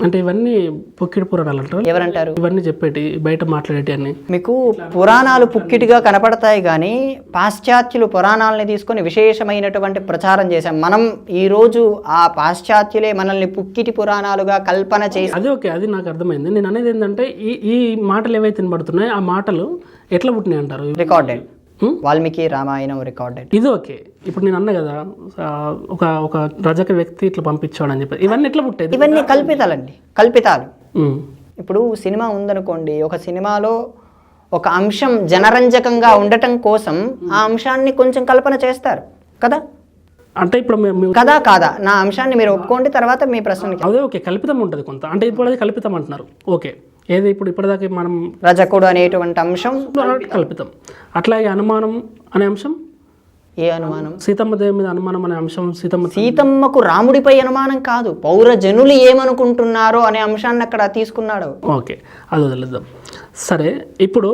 అంటే ఇవన్నీ పుక్కిడి పురాణాలు అంటారు. ఎవరంటారు? ఇవన్నీ చెప్పేటి బయట మాట్లాడేటి అన్ని మీకు పురాణాలు పుక్కిటిగా కనపడతాయి, కానీ పాశ్చాత్యులు పురాణాలని తీసుకొని విశేషమైనటువంటి ప్రచారం చేశాం. మనం ఈరోజు ఆ పాశ్చాత్యులే మనల్ని పుక్కిటి పురాణాలుగా కల్పన చేసి అదే ఓకే, అది నాకు అర్థమైంది. నేను అనేది ఏంటంటే ఈ మాటలు ఏవైతే వినబడుతున్నాయో ఆ మాటలు ఎట్లా పుట్టినాయి అంటారు? Recorded, Valmiki Ramayanam recorded. ఇది ఓకే. ఇప్పుడు నేను అన్నా కదా ఒక రజక వ్యక్తి ఇట్లా పంపించాడు అని చెప్పి, ఇవన్నీ ఎట్లా పుట్టేది? ఇవన్నీ కల్పితాలండి, కల్పితాలు. ఇప్పుడు సినిమా ఉందనుకోండి, ఒక సినిమాలో ఒక అంశం జనరంజకంగా ఉండటం కోసం ఆ అంశాన్ని కొంచెం కల్పన చేస్తారు కదా. అంటే ఇప్పుడు కదా కాదా నా అంశాన్ని మీరు ఒప్పుకోండి, తర్వాత మీ ప్రశ్నకి. అదే ఓకే, కల్పితం ఉంటుంది కొంత. అంటే ఇప్పుడు అది కల్పితం అంటున్నారు. ఓకే, ఏది ఇప్పుడు ఇప్పటిదాకా మనం రజకుడు అనేటువంటి అంశం కల్పితం. అట్లాగే అనుమానం అనే అంశం, ఏ అనుమానం? సీతమ్మ దేవి మీద అనుమానం అనే అంశం. సీతమ్మకు రాముడిపై అనుమానం కాదు, పౌరజనులు ఏమనుకుంటున్నారో అనే అంశాన్ని అక్కడ తీసుకున్నాడు. ఓకే, అది వదిలేద్దాం. సరే, ఇప్పుడు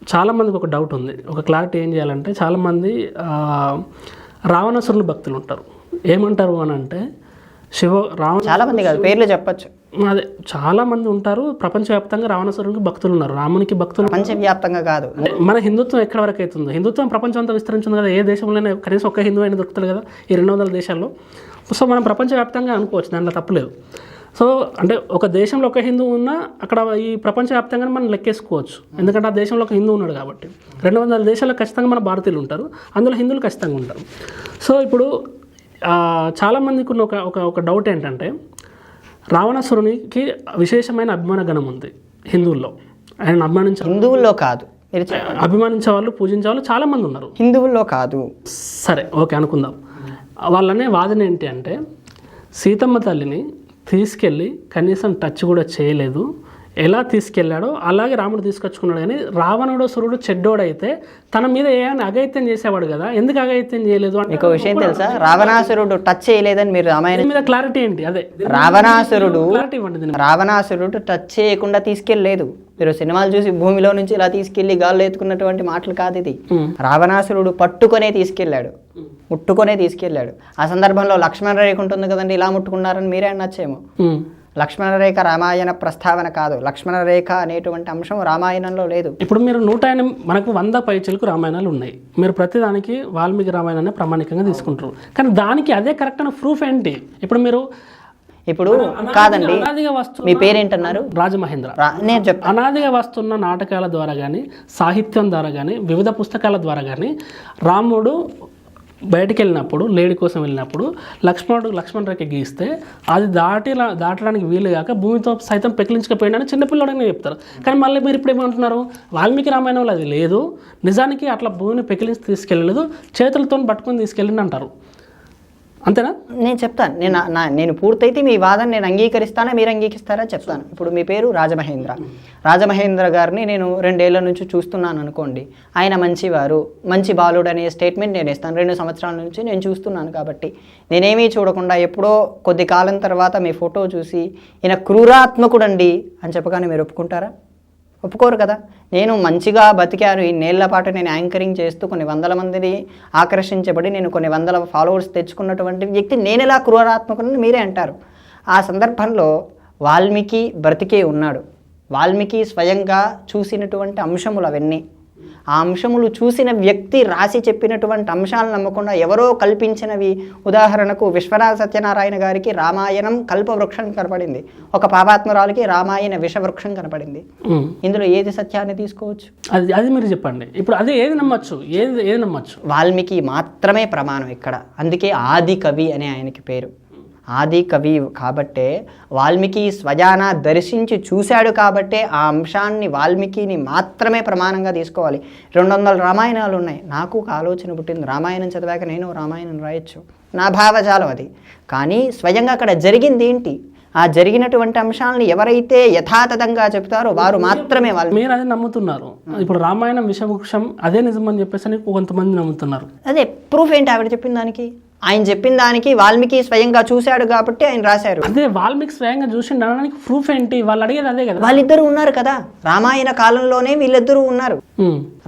చాలామందికి ఒక డౌట్ ఉంది, ఒక క్లారిటీ ఏం చేయాలంటే, చాలామంది రావణాసురుని భక్తులు ఉంటారు. ఏమంటారు అని అంటే చాలా మంది కాదు, పేర్లు చెప్పచ్చు. అదే చాలా మంది ఉంటారు. ప్రపంచవ్యాప్తంగా రావణాసురునికి భక్తులు ఉన్నారు, రామునికి భక్తులు. ప్రపంచవ్యాప్తంగా కాదు, మన హిందుత్వం ఎక్కడ వరకు అవుతుందో, హిందుత్వం ప్రపంచం అంతా విస్తరించింది కదా. ఏ దేశంలోనే కనీసం ఒక్క హిందూ అయినా దొరుకుతుంది కదా ఈ 200 దేశాల్లో. సో మనం ప్రపంచవ్యాప్తంగా అనుకోవచ్చు, దాంట్లో తప్పులేదు. సో అంటే ఒక దేశంలో ఒక హిందూ ఉన్నా అక్కడ ఈ ప్రపంచవ్యాప్తంగా మనం లెక్కేసుకోవచ్చు, ఎందుకంటే ఆ దేశంలో ఒక హిందూ ఉన్నాడు కాబట్టి. 200 దేశాల్లో ఖచ్చితంగా మన భారతీయులు ఉంటారు, అందులో హిందువులు ఖచ్చితంగా ఉంటారు. సో ఇప్పుడు చాలామందికి ఉన్న ఒక డౌట్ ఏంటంటే, రావణాసురునికి విశేషమైన అభిమాన గణం ఉంది హిందువుల్లో. ఆయన హిందువుల్లో కాదు, అభిమానించే వాళ్ళు, పూజించే వాళ్ళు చాలామంది ఉన్నారు, హిందువుల్లో కాదు. సరే ఓకే అనుకుందాం. వాళ్ళనే వాదన ఏంటి అంటే, సీతమ్మ తల్లిని తీసుకెళ్ళి కనీసం టచ్ కూడా చేయలేదు. ఎలా తీసుకెళ్ళాడో అలాగే రాముడు తీసుకొచ్చుకున్నాడు. కానీ రావణుడు సురుడు చెడ్డోడైతే తన మీద ఏమైనా అఘాయిత్యం చేసేవాడు కదా, ఎందుకు అఘాయిత్యం చేయలేదు అంటే మీకు విషయం తెలుసా? రావణాసురుడు టచ్ చేయలేదని మీరు రామాయణం మీద క్లారిటీ ఏంటి? అదే రావణాసురుడు టచ్ చేయకుండా తీసుకెళ్ళలేదు. మీరు సినిమాలు చూసి భూమిలో నుంచి ఇలా తీసుకెళ్లి గాల్లో ఎత్తుకున్నటువంటి మాటలు కాదు ఇది. రావణాసురుడు పట్టుకొనే తీసుకెళ్లాడు, ముట్టుకొనే తీసుకెళ్లాడు. ఆ సందర్భంలో లక్ష్మణ రేఖ ఉంటుంది కదండి, ఇలా ముట్టుకున్నారని మీరే అనొచ్చేమో. లక్ష్మణ రేఖ రామాయణ ప్రస్తావన కాదు, లక్ష్మణ రేఖ అనేటువంటి అంశం రామాయణంలో లేదు. ఇప్పుడు మీరు 108 మనకు 100 పైచలకు రామాయణాలు ఉన్నాయి. మీరు ప్రతిదానికి వాల్మీకి రామాయణాన్ని ప్రామాణికంగా తీసుకుంటారు, కానీ దానికి అదే కరెక్ట్ అయిన ప్రూఫ్ ఏంటి? ఇప్పుడు కాదండి, మీ పేరేంటన్నారు? రాజమహేంద్ర. నేను చెప్తాను, అనాదిగా వస్తున్న నాటకాల ద్వారా కానీ, సాహిత్యం ద్వారా కానీ, వివిధ పుస్తకాల ద్వారా కానీ, రాముడు బయటికి వెళ్ళినప్పుడు, లేడీ కోసం వెళ్ళినప్పుడు లక్ష్మణ రేఖ గీస్తే అది దాటడానికి వీలు కాక భూమితో సైతం పెకిలించకపోయినా చిన్నపిల్లడని చెప్తారు. కానీ మళ్ళీ మీరు ఇప్పుడు ఏమంటున్నారు, వాల్మీకి రామాయణంలో అది లేదు, నిజానికి అట్లా భూమిని పెకిలించి తీసుకెళ్ళలేదు, చేతులతో పట్టుకొని తీసుకెళ్ళింది అంటారు. అంతేనా? నేను చెప్తాను, నేను పూర్తయితే మీ వాదన నేను అంగీకరిస్తానా, మీరు అంగీకరిస్తారా చెప్తాను. ఇప్పుడు మీ పేరు రాజమహేంద్ర గారిని నేను 2 ఏళ్ల నుంచి చూస్తున్నాను అనుకోండి. ఆయన మంచివారు, మంచి బాలుడు అనే స్టేట్మెంట్ నేను ఇస్తాను. 2 సంవత్సరాల నుంచి నేను చూస్తున్నాను కాబట్టి నేనేమీ చూడకుండా ఎప్పుడో కొద్ది కాలం తర్వాత మీ ఫోటో చూసి ఈయన క్రూరాత్మకుడండి అని చెప్పగానే మీరు ఒప్పుకుంటారా? ఒప్పుకోరు కదా. నేను మంచిగా బతికాను, ఈ నేళ్ల పాటు నేను యాంకరింగ్ చేస్తూ కొన్ని 100 మందిని ఆకర్షించబడి నేను కొన్ని 100 ఫాలోవర్స్ తెచ్చుకున్నటువంటి వ్యక్తి నేను ఎలా క్రూరాత్మకుని మీరే అంటారు. ఆ సందర్భంలో వాల్మీకి బ్రతికే ఉన్నాడు. వాల్మీకి స్వయంగా చూసినటువంటి అంశములు అవన్నీ. ఆ అంశములు చూసిన వ్యక్తి రాసి చెప్పినటువంటి అంశాలను నమ్మకుండా ఎవరో కల్పించినవి. ఉదాహరణకు విశ్వనాథ సత్యనారాయణ గారికి రామాయణం కల్పవృక్షం కనపడింది, ఒక పాపాత్మురాలకి రామాయణ విషవృక్షం కనపడింది. ఇందులో ఏది సత్యాన్ని తీసుకోవచ్చు? అది మీరు చెప్పండి. ఇప్పుడు అదే ఏది నమ్మచ్చు, ఏది నమ్మచ్చు? వాల్మీకి మాత్రమే ప్రమాణం ఇక్కడ. అందుకే ఆది కవి అనే ఆయనకి పేరు. ఆది కవి కాబట్టే వాల్మీకి స్వయాన దర్శించి చూశాడు కాబట్టే ఆ అంశాన్ని వాల్మీకిని మాత్రమే ప్రమాణంగా తీసుకోవాలి. 200 రామాయణాలు ఉన్నాయి. నాకు ఒక ఆలోచన పుట్టింది, రామాయణం చదివాక నేను రామాయణం రాయొచ్చు, నా భావజాలం అది. కానీ స్వయంగా అక్కడ జరిగింది ఏంటి, ఆ జరిగినటువంటి అంశాలను ఎవరైతే యథాతథంగా చెప్తారో వారు మాత్రమే వాళ్ళు. మీరు అదే నమ్ముతున్నారు. ఇప్పుడు రామాయణం విషవృక్షం అదే నిజం అని చెప్పేసి కొంతమంది నమ్ముతున్నారు. అదే ప్రూఫ్ ఏంటి ఆవిడ చెప్పిన దానికి? ఆయన చెప్పిన దానికి వాల్మీకి స్వయంగా చూశాడు కాబట్టి ఆయన రాశారు. అదే వాల్మీకి స్వయంగా చూసిండడానికి ప్రూఫ్ ఏంటి? వాళ్ళు అడిగేది అదే కదా. వాళ్ళిద్దరూ ఉన్నారు కదా, రామాయణ కాలంలోనే వీళ్ళిద్దరూ ఉన్నారు.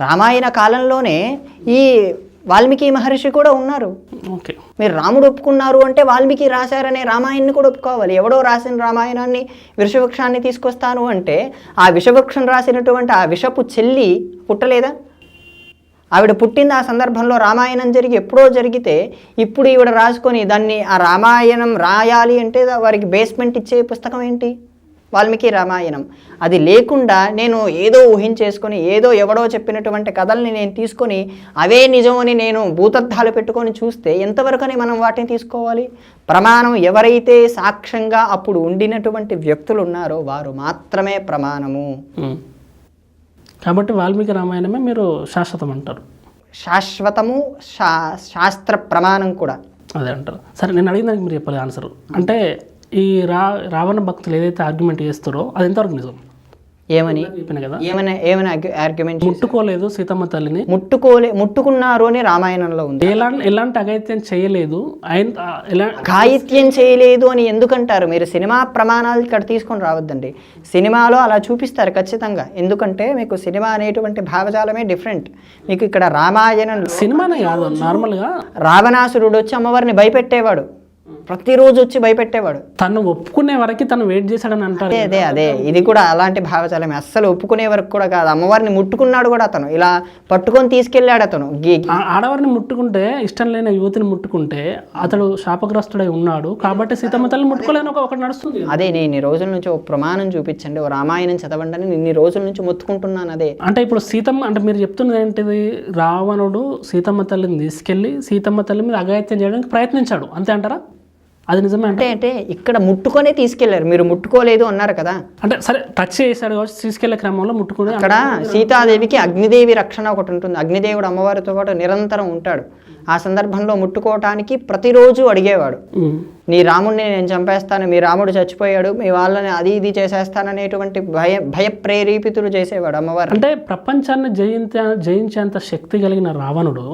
రామాయణ కాలంలోనే ఈ వాల్మీకి మహర్షి కూడా ఉన్నారు. ఓకే. మీరు రాముడు ఒప్పుకున్నారు అంటే వాల్మీకి రాశారనే రామాయణాన్ని కూడా ఒప్పుకోవాలి. ఎవడో రాసిన రామాయణాన్ని విషవృక్షాన్ని తీసుకొస్తాను అంటే ఆ విషవృక్షం రాసినటువంటి ఆ విషపు చెల్లి పుట్టలేదా? ఆవిడ పుట్టింది ఆ సందర్భంలో రామాయణం ఎప్పుడో జరిగితే ఇప్పుడు ఈవిడ రాసుకొని దాన్ని ఆ రామాయణం రాయాలి అంటే వారికి బేస్మెంట్ ఇచ్చే పుస్తకం ఏంటి? వాల్మీకి రామాయణం. అది లేకుండా నేను ఏదో ఊహించేసుకొని ఏదో ఎవడో చెప్పినటువంటి కథల్ని నేను తీసుకొని అవే నిజమని నేను భూతద్దాలు పెట్టుకొని చూస్తే ఎంతవరకని మనం వాటిని తీసుకోవాలి? ప్రమాణం ఎవరైతే సాక్ష్యంగా అప్పుడు ఉండినటువంటి వ్యక్తులు ఉన్నారో వారు మాత్రమే ప్రమాణము. కాబట్టి వాల్మీకి రామాయణమే మీరు శాశ్వతం అంటారు. శాశ్వతము, శాస్త్ర ప్రమాణం కూడా అదే అంటారు. సరే, నేను అడిగిన దానికి మీరు చెప్పాలి ఆన్సర్. అంటే ఈ రావణ భక్తులు ఏదైతే ఆర్గ్యుమెంట్ చేస్తారో అది ఎంతవరకు నిజం? ఏమని చెప్పిన కదా, ఏమని ఆర్గ్యుమెంట్? ముట్టుకోలేదు సీతమ్మ తల్లిని, ముట్టుకున్నారు అని రామాయణంలో ఉంది. ఎలాంటి అఘాయిత్యం చేయలేదు, అఘాయిత్యం చేయలేదు అని ఎందుకంటారు? మీరు సినిమా ప్రమాణాలు ఇక్కడ తీసుకొని రావద్దండి. సినిమాలో అలా చూపిస్తారు ఖచ్చితంగా, ఎందుకంటే మీకు సినిమా అనేటువంటి భావజాలమే డిఫరెంట్. మీకు ఇక్కడ రామాయణం సినిమానే కాదు, నార్మల్గా రావణాసురుడు వచ్చి అమ్మవారిని భయపెట్టేవాడు, ప్రతిరోజు వచ్చి భయపెట్టేవాడు. తను ఒప్పుకునే వరకు తను వెయిట్ చేశాడని అంటారు. అదే ఇది కూడా అలాంటి భావజాలమే. అస్సలు ఒప్పుకునే వరకు కూడా కాదు. అమ్మవారిని ముట్టుకున్నాడు కూడా, అతను ఇలా పట్టుకొని తీసుకెళ్ళాడు. అతను ఆడవారిని ముట్టుకుంటే, ఇష్టం లేని యువతిని ముట్టుకుంటే అతడు శాపగ్రస్తుడై ఉన్నాడు కాబట్టి సీతమ్మ తల్లి ముట్టుకోలేని ఒకటి నడుస్తుంది. అదే నేను ఇన్ని రోజుల నుంచి ఒక ప్రమాణం చూపించండి, ఓ రామాయణం చదవండి అని ఇన్ని రోజుల నుంచి మొత్తుకుంటున్నాను. అదే అంటే ఇప్పుడు సీతమ్మ అంటే మీరు చెప్తున్నది ఏంటిది? రావణుడు సీతమ్మ తల్లిని తీసుకెళ్లి సీతమ్మ తల్లి మీద అఘాయిత్యం చేయడానికి ప్రయత్నించాడు, అంతే అంటారా? అది నిజమే అంటే ఇక్కడ ముట్టుకొనే తీసుకెళ్లారు. మీరు ముట్టుకోలేదు అన్నారు కదా. అంటే సరే, టచ్ చేశాడు కాబట్టి తీసుకెళ్లే క్రమంలో ముట్టుకుని. అక్కడ సీతాదేవికి అగ్నిదేవి రక్షణ ఒకటి ఉంటుంది. అగ్నిదేవుడు అమ్మవారితో పాటు నిరంతరం ఉంటాడు. ఆ సందర్భంలో ముట్టుకోవటానికి ప్రతిరోజు అడిగేవాడు, నీ రాముడిని నేను చంపేస్తాను, మీ రాముడు చచ్చిపోయాడు, మీ వాళ్ళని అది ఇది చేసేస్తాననేటువంటి భయప్రేరేపితులు చేసేవాడు అమ్మవారు. అంటే ప్రపంచాన్ని జయించేంత శక్తి కలిగిన రావణుడు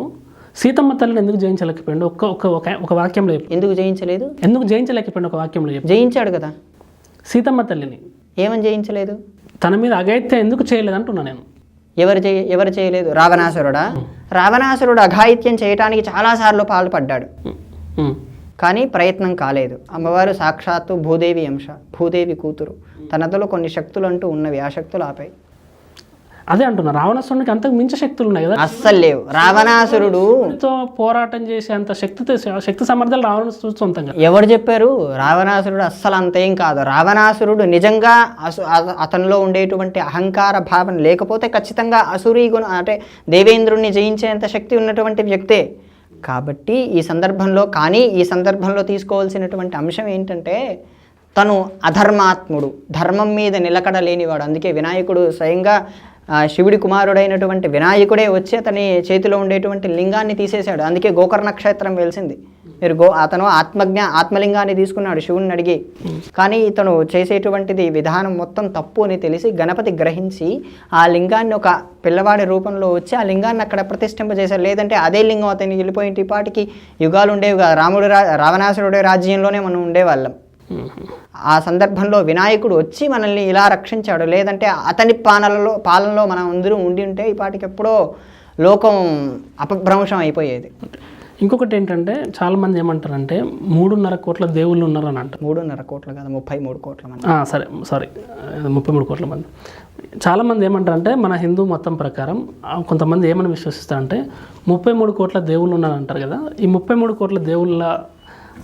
సీతమ్మ తల్లిని ఎందుకు జయించలేకపోయాడు? ఒక వాక్యంలో ఎందుకు జయించలేదు? ఒక వాక్యంలో జయించాడు కదా సీతమ్మ తల్లిని. ఏమని జయించలేదు? తన మీద అఘాయిత్యం ఎందుకు చేయలేదు అంటున్నా నేను. ఎవరు చేయలేదు? రావణాసురుడా? రావణాసురుడు అఘాయిత్యం చేయటానికి చాలాసార్లు పాల్పడ్డాడు, కానీ ప్రయత్నం కాలేదు. అమ్మవారు సాక్షాత్తు భూదేవి అంశ, భూదేవి కూతురు. తనలో కొన్ని శక్తులు అంటూ ఉన్నవి, ఆ శక్తులు ఆపాయి. అదే అంటున్నా, రావణాసురునికి అంతకు మించి శక్తులు ఉన్నాయి కదా. అస్సలు లేవు. రావణాసురుడు పోరాటం చేసే అంత శక్తి సామర్థ్యాలు రావణాసురుడు సొంతంగా. ఎవరు చెప్పారు? రావణాసురుడు అస్సలు అంతేం కాదు. రావణాసురుడు నిజంగా అతనిలో ఉండేటువంటి అహంకార భావన లేకపోతే ఖచ్చితంగా అసురీ గుణం అంటే దేవేంద్రుణ్ణి జయించేంత శక్తి ఉన్నటువంటి వ్యక్తే. కాబట్టి ఈ సందర్భంలో తీసుకోవాల్సినటువంటి అంశం ఏంటంటే తను అధర్మాత్ముడు, ధర్మం మీద నిలకడ లేనివాడు. అందుకే వినాయకుడు స్వయంగా శివుడి కుమారుడైనటువంటి వినాయకుడే వచ్చి అతని చేతిలో ఉండేటువంటి లింగాన్ని తీసేశాడు. అందుకే గోకర్ణ క్షేత్రం వెలిసింది. అతను ఆత్మలింగాన్ని తీసుకున్నాడు శివుడిని అడిగి. కానీ ఇతను చేసేటువంటిది విధానం మొత్తం తప్పు అని తెలిసి గణపతి గ్రహించి ఆ లింగాన్ని ఒక పిల్లవాడి రూపంలో వచ్చి ఆ లింగాన్ని అక్కడ ప్రతిష్ఠింపజేశారు. లేదంటే అదే లింగం అతనికి వెళ్ళిపోయింటి పాటికి యుగాలు ఉండేవి కాదు. రావణాసురుడి రాజ్యంలోనే మనం ఉండేవాళ్ళం. ఆ సందర్భంలో వినాయకుడు వచ్చి మనల్ని ఇలా రక్షించాడు. లేదంటే అతని పాలనలో మనం అందరూ ఉండి ఉంటే ఈ పాటికి ఎప్పుడో లోకం అపభ్రంశం అయిపోయేది. ఇంకొకటి ఏంటంటే చాలామంది ఏమంటారంటే 3.5 కోట్ల దేవుళ్ళు ఉన్నారని అంటారు. 3.5 కోట్ల కాదు, 33 కోట్ల మంది. సరే, సారీ, 33 కోట్ల మంది. చాలామంది ఏమంటారంటే మన హిందూ మతం ప్రకారం కొంతమంది ఏమని విశ్వసిస్తారంటే 33 కోట్ల దేవుళ్ళు ఉన్నారంటారు కదా. ఈ 33 కోట్ల దేవుళ్ళ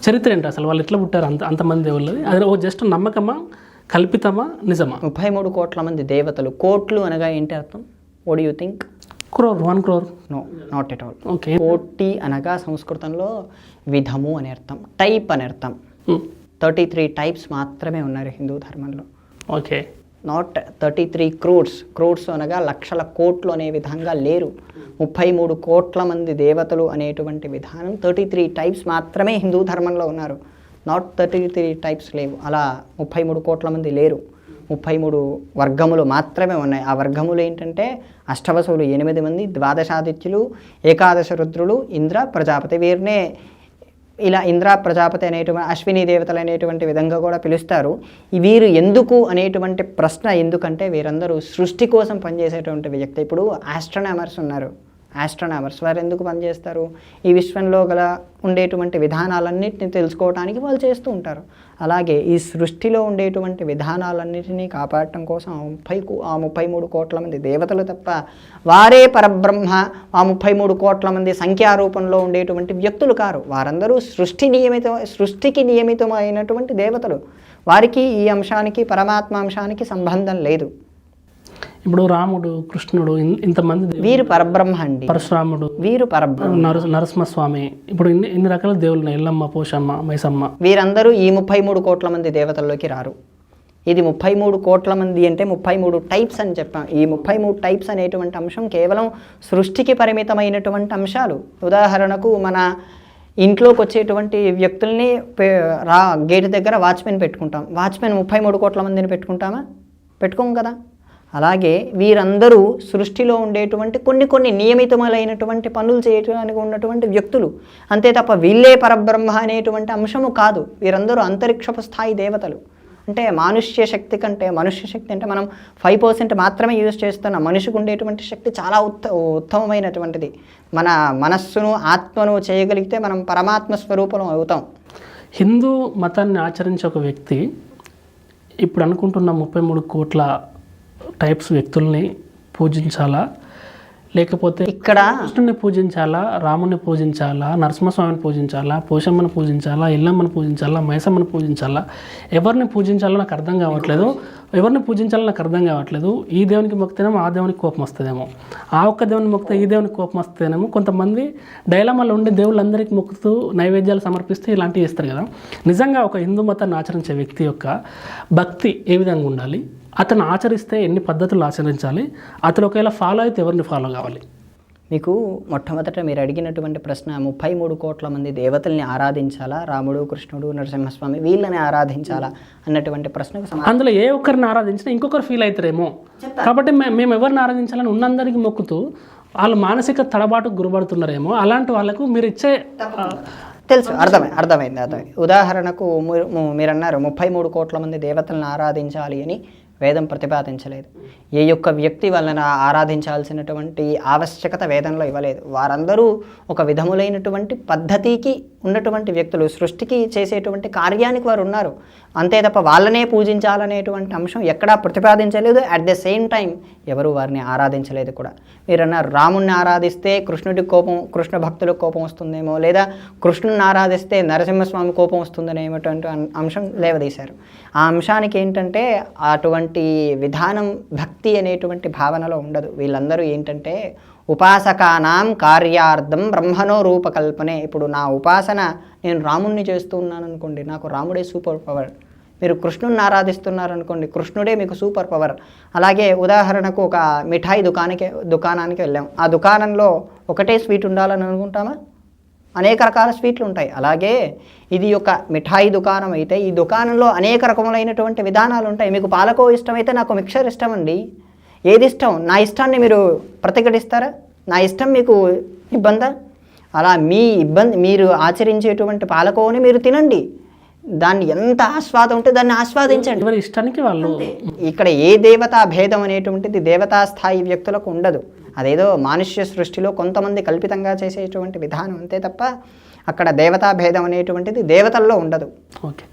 చరిత్ర ఏంటి? అసలు వాళ్ళు ఎట్లా పుట్టారు అంతమంది దేవుళ్ళది? అది జస్ట్ నమ్మకమా, కల్పితమా, నిజమా? 33 కోట్ల మంది దేవతలు. కోట్లు అనగా ఏంటి అర్థం? What you think? Crore, 1 crore? No, not at all. Okay. కోటి అనగా సంస్కృతంలో విధము అని అర్థం, టైప్ అని అర్థం. 33 టైప్స్ మాత్రమే ఉన్నారు హిందూ ధర్మంలో. ఓకే. Not 33 crores. క్రోర్స్ అనగా లక్షల కోట్లు అనే విధంగా లేరు. 33 కోట్ల మంది దేవతలు అనేటువంటి విధానం 33 టైప్స్ మాత్రమే హిందూ ధర్మంలో ఉన్నారు. నాట్ 33 టైప్స్ లేవు. అలా 33 కోట్ల మంది లేరు. 33 వర్గములు మాత్రమే ఉన్నాయి. ఆ వర్గములు ఏంటంటే అష్టవసులు 8 మంది, ద్వాదశాదిత్యులు, ఏకాదశ రుద్రులు, ఇంద్ర, ప్రజాపతి. వీరినే ఇలా ఇంద్ర, ప్రజాపతి అనేటువంటి అశ్విని దేవతలు అనేటువంటి విధంగా కూడా పిలుస్తారు. వీరు ఎందుకు అనేటువంటి ప్రశ్న ఎందుకంటే వీరందరూ సృష్టి కోసం పనిచేసేటువంటి వ్యక్తి. ఇప్పుడు ఆస్ట్రోనామర్స్ ఉన్నారు. ఆస్ట్రోనామర్స్ వారు ఎందుకు పనిచేస్తారు? ఈ విశ్వంలో గల ఉండేటువంటి విధానాలన్నింటినీ తెలుసుకోవడానికి వాళ్ళు చేస్తూ ఉంటారు. అలాగే ఈ సృష్టిలో ఉండేటువంటి విధానాలన్నింటినీ కాపాడటం కోసం ఆ 33 కోట్ల మంది దేవతలు తప్ప వారే పరబ్రహ్మ, ఆ 33 కోట్ల మంది సంఖ్యారూపంలో ఉండేటువంటి వ్యక్తులు కారు. వారందరూ సృష్టికి నియమితమైనటువంటి దేవతలు. వారికి ఈ అంశానికి, పరమాత్మ అంశానికి సంబంధం లేదు. ఇప్పుడు రాముడు, కృష్ణుడు, ఇంతమంది వీరు పరబ్రహ్మ అండి. పరశురాముడు, వీరు పరబ్రహ్మ. నరసింహస్వామి, ఇప్పుడు ఇన్ని రకాల దేవుళ్ళు ఉన్నాయి. ఎల్లమ్మ, పోషమ్మ, మైసమ్మ. వీరందరూ ఈ 33 కోట్ల మంది దేవతల్లోకి రారు. ఇది 33 కోట్ల మంది అంటే 33 టైప్స్ అని చెప్పాం. ఈ 33 టైప్స్ అనేటువంటి అంశం కేవలం సృష్టికి పరిమితమైనటువంటి అంశాలు. ఉదాహరణకు మన ఇంట్లోకి వచ్చేటువంటి వ్యక్తుల్ని గేట్ దగ్గర వాచ్మెన్ పెట్టుకుంటాం. వాచ్మెన్ 33 కోట్ల మందిని పెట్టుకుంటామా? పెట్టుకోం కదా. అలాగే వీరందరూ సృష్టిలో ఉండేటువంటి కొన్ని నియమితములైనటువంటి పనులు చేయడానికి ఉన్నటువంటి వ్యక్తులు, అంతే తప్ప వీళ్ళే పరబ్రహ్మ అనేటువంటి అంశము కాదు. వీరందరూ అంతరిక్షపు స్థాయి దేవతలు. అంటే మనుష్య శక్తి అంటే మనం 5% మాత్రమే యూజ్ చేస్తున్నాం. మనిషికి ఉండేటువంటి శక్తి చాలా ఉత్తమమైనటువంటిది. మన మనస్సును, ఆత్మను చేయగలిగితే మనం పరమాత్మ స్వరూపం అవుతాం. హిందూ మతాన్ని ఆచరించే ఒక వ్యక్తి ఇప్పుడు అనుకుంటున్న 33 కోట్ల టైప్స్ వ్యక్తుల్ని పూజించాలా, లేకపోతే ఇక్కడ కృష్ణుని పూజించాలా, రాముని పూజించాలా, నరసింహస్వామిని పూజించాలా, పోషమ్మని పూజించాలా, ఎల్లమ్మని పూజించాలా, మైసమ్మని పూజించాలా, ఎవరిని పూజించాలో నాకు అర్థం కావట్లేదు. ఈ దేవునికి మొక్కితేనేమో ఆ దేవునికి కోపం వస్తుందేమో, ఆ ఒక్క దేవుని మొక్కితే ఈ దేవునికి కోపం వస్తుందేమో. కొంతమంది డైలమాలో ఉండి దేవుళ్ళందరికీ మొక్కుతూ నైవేద్యాలు సమర్పిస్తూ ఇలాంటివి చేస్తారు కదా. నిజంగా ఒక హిందూ మతాన్ని ఆచరించే వ్యక్తి యొక్క భక్తి ఏ విధంగా ఉండాలి? అతను ఆచరిస్తే ఎన్ని పద్ధతులు ఆచరించాలి? అతను ఒకవేళ ఫాలో అయితే ఎవరిని ఫాలో కావాలి? మీకు మొట్టమొదట మీరు అడిగినటువంటి ప్రశ్న 33 కోట్ల మంది దేవతల్ని ఆరాధించాలా, రాముడు, కృష్ణుడు, నరసింహస్వామి వీళ్ళని ఆరాధించాలా అన్నటువంటి ప్రశ్నకు అందులో ఏ ఒక్కరిని ఆరాధించినా ఇంకొకరు ఫీల్ అవుతారేమో. కాబట్టి మేము ఎవరిని ఆరాధించాలని ఉన్నందరికీ మొక్కుతూ వాళ్ళు మానసిక తడబాటుకు గురపడుతున్నారేమో. అలాంటి వాళ్ళకు మీరు ఇచ్చే తెలుసు, అర్థమైంది. ఉదాహరణకు మీరు అన్నారు 33 కోట్ల మంది దేవతలను ఆరాధించాలి అని వేదం ప్రతిపాదించలేదు. ఏ యొక్క వ్యక్తి వాళ్ళని ఆరాధించాల్సినటువంటి ఆవశ్యకత వేదంలో ఇవ్వలేదు. వారందరూ ఒక విధములైనటువంటి పద్ధతికి ఉన్నటువంటి వ్యక్తులు, సృష్టికి చేసేటువంటి కార్యానికి వారు ఉన్నారు. అంతే తప్ప వాళ్ళనే పూజించాలనేటువంటి అంశం ఎక్కడా ప్రతిపాదించలేదు. అట్ ద సేమ్ టైం ఎవరు వారిని ఆరాధించలేదు కూడా. మీరు అన్నారు రాముణ్ణి ఆరాధిస్తే కృష్ణ భక్తులకు కోపం వస్తుందేమో, లేదా కృష్ణుని ఆరాధిస్తే నరసింహస్వామి కోపం వస్తుందనేటువంటి అంశం లేవదీశారు. ఆ అంశానికి ఏంటంటే అటువంటి విధానం భక్తి అనేటువంటి భావనలో ఉండదు. వీళ్ళందరూ ఏంటంటే ఉపాసకానాం కార్యార్థం బ్రహ్మణో రూపకల్పనే. ఇప్పుడు నా ఉపాసన నేను రాముణ్ణి చేస్తూ ఉన్నాను అనుకోండి, నాకు రాముడే సూపర్ పవర్. మీరు కృష్ణుని ఆరాధిస్తున్నారనుకోండి, కృష్ణుడే మీకు సూపర్ పవర్. అలాగే ఉదాహరణకు ఒక మిఠాయి దుకాణానికి వెళ్ళాం. ఆ దుకాణంలో ఒకటే స్వీట్ ఉండాలని అనుకుంటామా? అనేక రకాల స్వీట్లు ఉంటాయి. అలాగే ఇది ఒక మిఠాయి దుకాణం అయితే ఈ దుకాణంలో అనేక రకములైనటువంటి విధానాలు ఉంటాయి. మీకు పాలకో ఇష్టమైతే నాకు మిక్చర్ ఇష్టం అండి. ఏది ఇష్టం? నా ఇష్టాన్ని మీరు ప్రతిఘటిస్తారా? నా ఇష్టం మీకు ఇబ్బందా? అలా మీరు ఆచరించేటువంటి పాలకోని మీరు తినండి. దాన్ని ఎంత ఆస్వాదం ఉంటే దాన్ని ఆస్వాదించండి. ఎవరి ఇష్టానికి వాళ్ళు. ఇక్కడ ఏ దేవతా భేదం అనేటువంటిది దేవతా స్థాయి వ్యక్తులకు ఉండదు. అదేదో మానుష్య సృష్టిలో కొంతమంది కల్పితంగా చేసేటువంటి విధానం అంతే తప్ప అక్కడ దేవతా భేదం అనేటువంటిది దేవతల్లో ఉండదు. ఓకే.